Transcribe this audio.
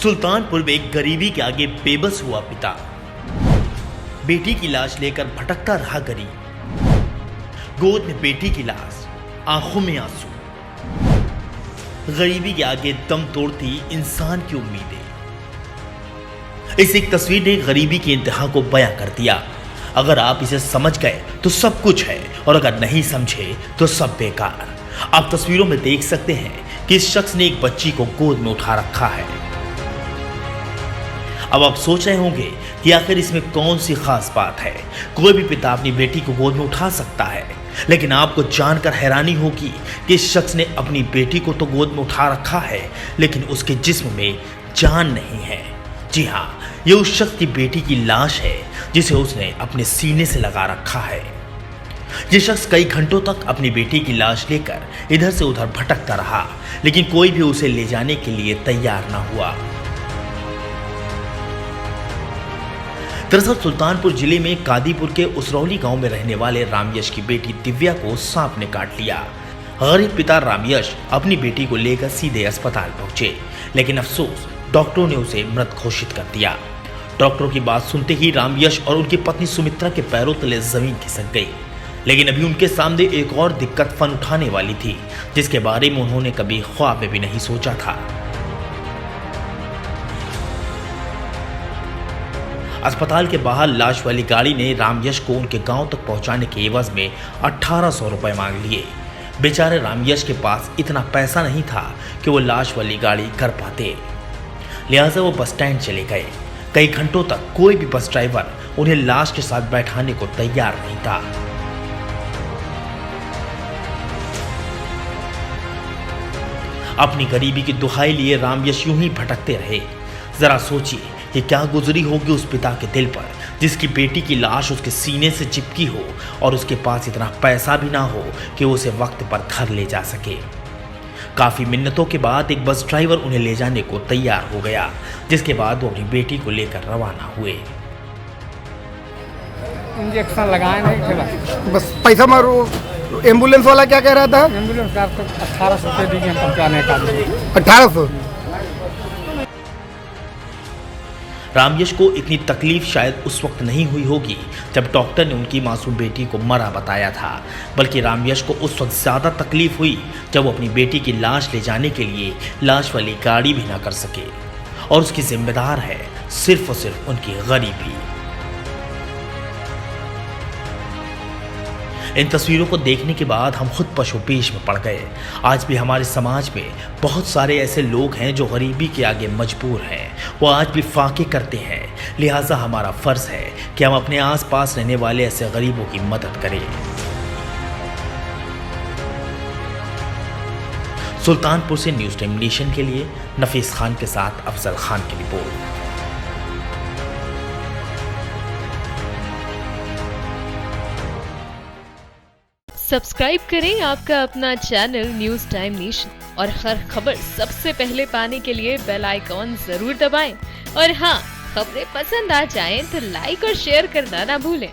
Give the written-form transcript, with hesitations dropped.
सुल्तानपुर में गरीबी के आगे बेबस हुआ पिता, बेटी की लाश लेकर भटकता रहा गरीब, गोद में बेटी की लाश, आंखों में आंसू, गरीबी के आगे दम तोड़ती इंसान की उम्मीदें। इस एक तस्वीर ने गरीबी की इंतहा को बयां कर दिया। अगर आप इसे समझ गए तो सब कुछ है, और अगर नहीं समझे तो सब बेकार। आप तस्वीरों में देख सकते हैं कि इस शख्स ने एक बच्ची को गोद में उठा रखा है। अब आप सोच रहे होंगे कि आखिर इसमें कौन सी खास बात है। कोई भी पिता अपनी बेटी को गोद में उठा सकता है, लेकिन आपको जानकर हैरानी होगी कि इस शख्स ने अपनी बेटी को तो गोद में उठा रखा है, लेकिन उसके जिस्म में जान नहीं है। जी हाँ, ये उस शख्स की बेटी की लाश है जिसे उसने अपने सीने से लगा रखा है। ये शख्स कई घंटों तक अपनी बेटी की लाश लेकर इधर से उधर भटकता रहा, लेकिन कोई भी उसे ले जाने के लिए तैयार न हुआ। दरअसल सुल्तानपुर जिले में कादीपुर के उसरौली गांव में रहने वाले रामयश की बेटी दिव्या को सांप ने काट लिया। गरीब पिता रामयश अपनी बेटी को लेकर सीधे अस्पताल पहुंचे, लेकिन अफसोस डॉक्टरों ने उसे मृत घोषित कर दिया। डॉक्टरों की बात सुनते ही रामयश और उनकी पत्नी सुमित्रा के पैरों तले जमीन खिसक गई। लेकिन अभी उनके सामने एक और दिक्कत फन उठाने वाली थी, जिसके बारे में उन्होंने कभी ख्वाब में भी नहीं सोचा था। अस्पताल के बाहर लाश वाली गाड़ी ने रामयश को उनके गांव तक पहुंचाने के एवज में 1800 रुपए मांग लिए। बेचारे रामयश के पास इतना पैसा नहीं था कि वो लाश वाली गाड़ी कर पाते, लिहाजा वो बस स्टैंड चले गए। कई घंटों तक कोई भी बस ड्राइवर उन्हें लाश के साथ बैठाने को तैयार नहीं था। अपनी गरीबी की दुहाई लिए रामयश यूं ही भटकते रहे। जरा सोचिए कि क्या गुजरी होगी उस पिता के दिल पर, जिसकी बेटी की लाश उसके सीने से चिपकी हो और उसके पास इतना पैसा भी ना हो कि वो उसे वक्त पर घर ले जा सके। काफी मिन्नतों के बाद एक बस ड्राइवर उन्हें ले जाने को तैयार हो गया, जिसके बाद वो अपनी बेटी को लेकर रवाना हुए। इंजेक्शन लगाए नहीं थे, बस पैसा मारो। एम्बुलेंस वाला क्या कह रहा था? एम्बुलेंस का तो 1800 रुपये दीजिए पहुँचाने का। 1800। रामयश को इतनी तकलीफ शायद उस वक्त नहीं हुई होगी जब डॉक्टर ने उनकी मासूम बेटी को मरा बताया था, बल्कि रामयश को उस वक्त ज़्यादा तकलीफ हुई जब वो अपनी बेटी की लाश ले जाने के लिए लाश वाली गाड़ी भी ना कर सके, और उसकी जिम्मेदार है सिर्फ और सिर्फ उनकी गरीबी। इन तस्वीरों को देखने के बाद हम खुद पशुपेश में पड़ गए। आज भी हमारे समाज में बहुत सारे ऐसे लोग हैं जो गरीबी के आगे मजबूर हैं, वो आज भी फाके करते हैं। लिहाजा हमारा फ़र्ज़ है कि हम अपने आसपास रहने वाले ऐसे गरीबों की मदद करें। सुल्तानपुर से न्यूज़ टाइम नेशन के लिए नफीस खान के साथ अफजल खान की रिपोर्ट। सब्सक्राइब करें आपका अपना चैनल न्यूज़ टाइम नेशन, और हर खबर सबसे पहले पाने के लिए बेल आइकॉन जरूर दबाएं। और हाँ, खबरें पसंद आ जाएं तो लाइक और शेयर करना ना भूलें।